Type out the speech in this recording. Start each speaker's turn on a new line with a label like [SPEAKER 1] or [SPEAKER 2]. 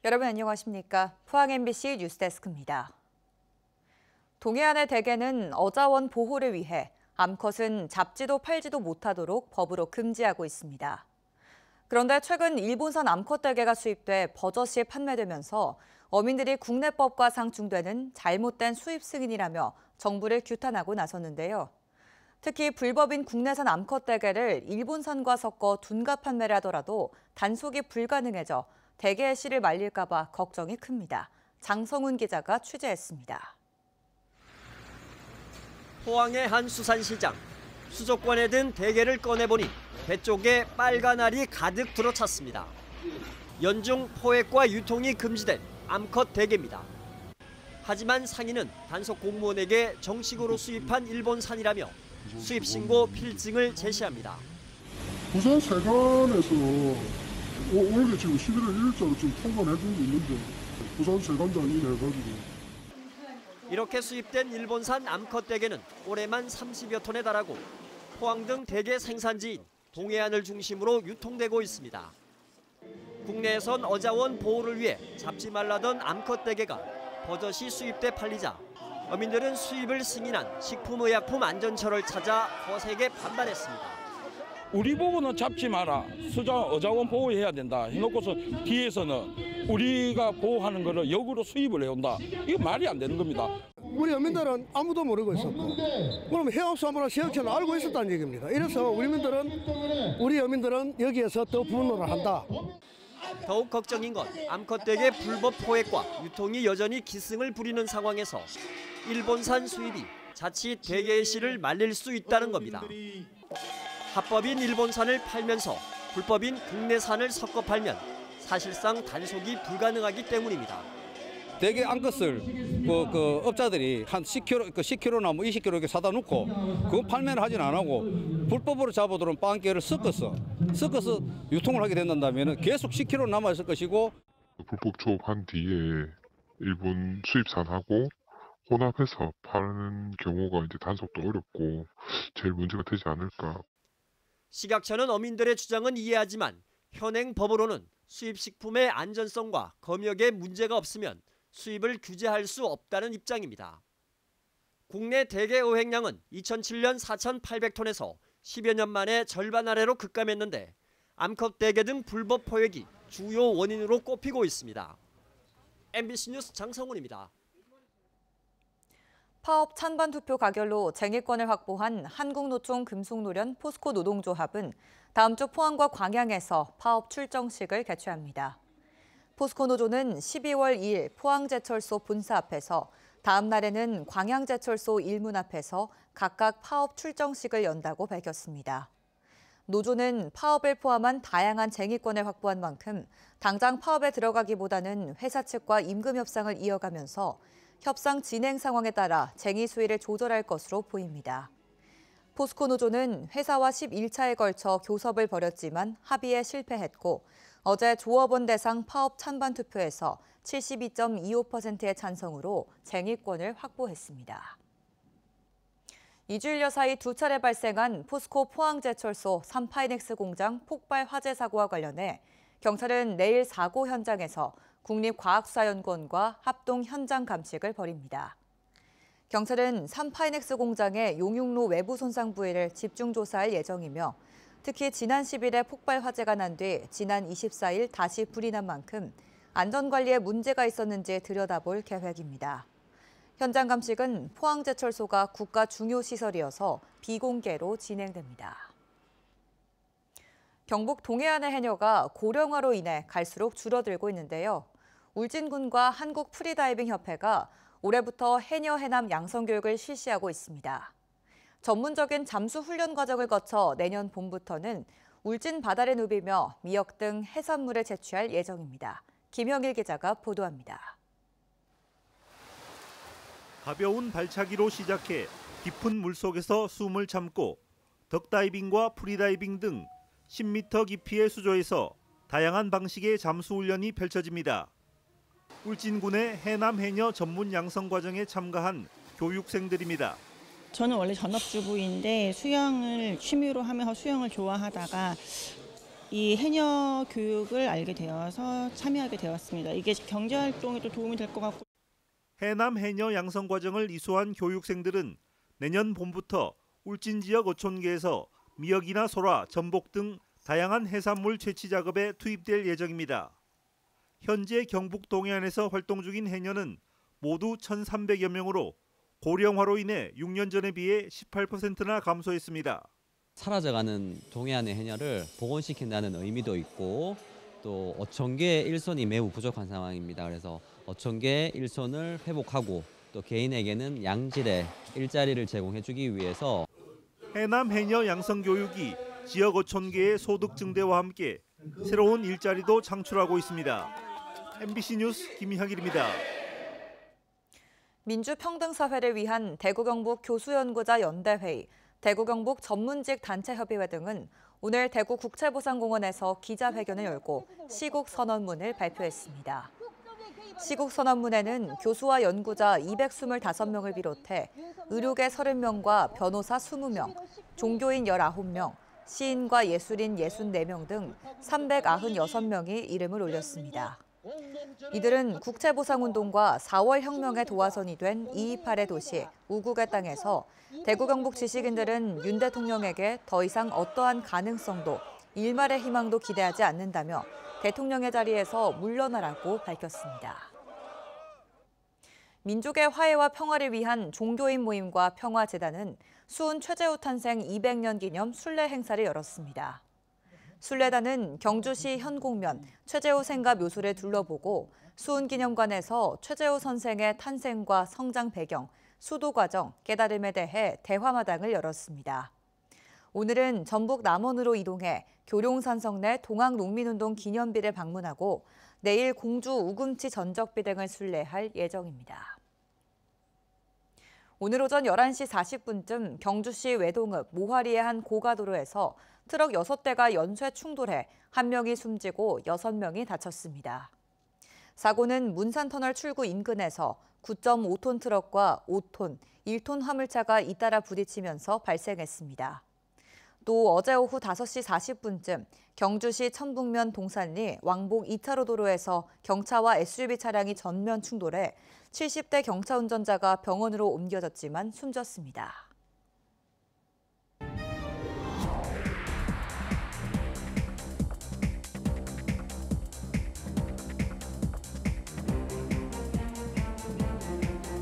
[SPEAKER 1] 여러분 안녕하십니까? 포항 MBC 뉴스데스크입니다. 동해안의 대게는 어자원 보호를 위해 암컷은 잡지도 팔지도 못하도록 법으로 금지하고 있습니다. 그런데 최근 일본산 암컷 대게가 수입돼 버젓이 판매되면서 어민들이 국내법과 상충되는 잘못된 수입 승인이라며 정부를 규탄하고 나섰는데요. 특히 불법인 국내산 암컷 대게를 일본산과 섞어 둔갑 판매를 하더라도 단속이 불가능해져 대게의 씨를 말릴까 봐 걱정이 큽니다. 장성훈 기자가 취재했습니다.
[SPEAKER 2] 포항의 한 수산시장. 수족관에 든 대게를 꺼내보니 배 쪽에 빨간 알이 가득 들어찼습니다. 연중 포획과 유통이 금지된 암컷 대게입니다. 하지만 상인은 단속 공무원에게 정식으로 수입한 일본산이라며 수입 신고 필증을 제시합니다.
[SPEAKER 3] 부산 세관에서 올해 지금 11월 1일자로 지금 통관해 준 게 있는데 부산 세관장이 해가지고.
[SPEAKER 2] 이렇게 수입된 일본산 암컷 대게는 올해만 30여 톤에 달하고 포항 등 대게 생산지인 동해안을 중심으로 유통되고 있습니다. 국내에선 어자원 보호를 위해 잡지 말라던 암컷 대게가 버젓이 수입돼 팔리자 어민들은 수입을 승인한 식품의약품 안전처를 찾아 거세게 반발했습니다.
[SPEAKER 4] 우리 보고는 잡지 마라. 어자원 보호해야 된다. 해놓고서 뒤에서는 우리가 보호하는 거를 역으로 수입을 해온다. 이거 말이 안 되는 겁니다.
[SPEAKER 5] 우리 어민들은 아무도 모르고 있었고 그럼 해업사무랑 세역처는 알고 있었다는 얘기입니다. 이래서 우리 어민들은 여기에서 더 분노를 한다.
[SPEAKER 2] 더욱 걱정인 건 암컷 대게 불법 포획과 유통이 여전히 기승을 부리는 상황에서 일본산 수입이 자칫 대게의 씨를 말릴 수 있다는 겁니다. 합법인 일본산을 팔면서 불법인 국내산을 섞어 팔면 사실상 단속이 불가능하기 때문입니다.
[SPEAKER 6] 대게 암컷을 업자들이 한 10kg나 뭐 20kg 이렇게 사다 놓고 그거 판매를 하진 안 하고 불법으로 잡아들은 빵개를 섞어서 유통을 하게 된다면 계속 10kg 남아 있을 것이고
[SPEAKER 3] 불법 조업한 뒤에 일본 수입산하고 혼합해서 파는 경우가 이제 단속도 어렵고 제일 문제가 되지 않을까.
[SPEAKER 2] 식약처는 어민들의 주장은 이해하지만 현행 법으로는 수입식품의 안전성과 검역에 문제가 없으면 수입을 규제할 수 없다는 입장입니다. 국내 대게 어획량은 2007년 4,800톤에서 10여 년 만에 절반 아래로 급감했는데 암컷 대게 등 불법 포획이 주요 원인으로 꼽히고 있습니다. MBC 뉴스 장성훈입니다.
[SPEAKER 1] 파업 찬반 투표 가결로 쟁의권을 확보한 한국노총 금속노련 포스코 노동조합은 다음 주 포항과 광양에서 파업 출정식을 개최합니다. 포스코 노조는 12월 2일 포항제철소 본사 앞에서 다음 날에는 광양제철소 일문 앞에서 각각 파업 출정식을 연다고 밝혔습니다. 노조는 파업을 포함한 다양한 쟁의권을 확보한 만큼 당장 파업에 들어가기보다는 회사 측과 임금 협상을 이어가면서 협상 진행 상황에 따라 쟁의 수위를 조절할 것으로 보입니다. 포스코 노조는 회사와 11차에 걸쳐 교섭을 벌였지만 합의에 실패했고 어제 조업원 대상 파업 찬반 투표에서 72.25%의 찬성으로 쟁의권을 확보했습니다. 2주일여 사이 두 차례 발생한 포스코 포항제철소 3파이넥스 공장 폭발 화재 사고와 관련해 경찰은 내일 사고 현장에서 국립과학수사연구원과 합동 현장 감식을 벌입니다. 경찰은 3파이넥스 공장의 용융로 외부 손상 부위를 집중 조사할 예정이며 특히 지난 10일에 폭발 화재가 난 뒤 지난 24일 다시 불이 난 만큼 안전관리에 문제가 있었는지 들여다볼 계획입니다. 현장 감식은 포항제철소가 국가 중요 시설이어서 비공개로 진행됩니다. 경북 동해안의 해녀가 고령화로 인해 갈수록 줄어들고 있는데요. 울진군과 한국프리다이빙협회가 올해부터 해녀 해남 양성교육을 실시하고 있습니다. 전문적인 잠수 훈련 과정을 거쳐 내년 봄부터는 울진 바다를 누비며 미역 등 해산물을 채취할 예정입니다. 김형일 기자가 보도합니다.
[SPEAKER 7] 가벼운 발차기로 시작해 깊은 물속에서 숨을 참고 덕다이빙과 프리다이빙 등 10m 깊이의 수조에서 다양한 방식의 잠수 훈련이 펼쳐집니다. 울진군의 해남 해녀 전문 양성 과정에 참가한 교육생들입니다.
[SPEAKER 8] 저는 원래 전업주부인데 수영을 취미로 하면서 수영을 좋아하다가 이 해녀 교육을 알게 되어서 참여하게 되었습니다. 이게 경제활동에도 도움이 될 것 같고.
[SPEAKER 7] 해남 해녀 양성 과정을 이수한 교육생들은 내년 봄부터 울진 지역 어촌계에서 미역이나 소라, 전복 등 다양한 해산물 채취 작업에 투입될 예정입니다. 현재 경북 동해안에서 활동 중인 해녀는 모두 1,300여 명으로 고령화로 인해 6년 전에 비해 18%나 감소했습니다.
[SPEAKER 9] 사라져가는 동해안의 해녀를 복원시킨다는 의미도 있고 또 어촌계 일손이 매우 부족한 상황입니다. 그래서 어촌계 일손을 회복하고 또 개인에게는 양질의 일자리를 제공해주기 위해서
[SPEAKER 7] 해남 해녀 양성 교육이 지역 어촌계의 소득 증대와 함께 새로운 일자리도 창출하고 있습니다. MBC 뉴스 김희학일입니다.
[SPEAKER 1] 민주평등사회를 위한 대구경북 교수연구자 연대회의, 대구경북 전문직 단체협의회 등은 오늘 대구 국채보상공원에서 기자회견을 열고 시국선언문을 발표했습니다. 시국선언문에는 교수와 연구자 225명을 비롯해 의료계 30명과 변호사 20명, 종교인 19명, 시인과 예술인 64명 등 396명이 이름을 올렸습니다. 이들은 국채보상운동과 4월 혁명의 도화선이 된 228의 도시, 우국의 땅에서 대구 경북 지식인들은 윤 대통령에게 더 이상 어떠한 가능성도 일말의 희망도 기대하지 않는다며 대통령의 자리에서 물러나라고 밝혔습니다. 민족의 화해와 평화를 위한 종교인 모임과 평화재단은 수훈 최재우 탄생 200년 기념 순례 행사를 열었습니다. 순례단은 경주시 현곡면 최재우 생가 묘소를 둘러보고 수훈기념관에서 최재우 선생의 탄생과 성장 배경, 수도 과정, 깨달음에 대해 대화마당을 열었습니다. 오늘은 전북 남원으로 이동해 교룡산성 내 동학농민운동 기념비를 방문하고 내일 공주 우금치 전적비 등을 순례할 예정입니다. 오늘 오전 11시 40분쯤 경주시 외동읍 모하리의 한 고가도로에서 트럭 6대가 연쇄 충돌해 1명이 숨지고 6명이 다쳤습니다. 사고는 문산터널 출구 인근에서 9.5톤 트럭과 5톤, 1톤 화물차가 잇따라 부딪히면서 발생했습니다. 또 어제 오후 5시 40분쯤 경주시 천북면 동산리 왕복 2차로 도로에서 경차와 SUV 차량이 전면 충돌해 70대 경차 운전자가 병원으로 옮겨졌지만 숨졌습니다.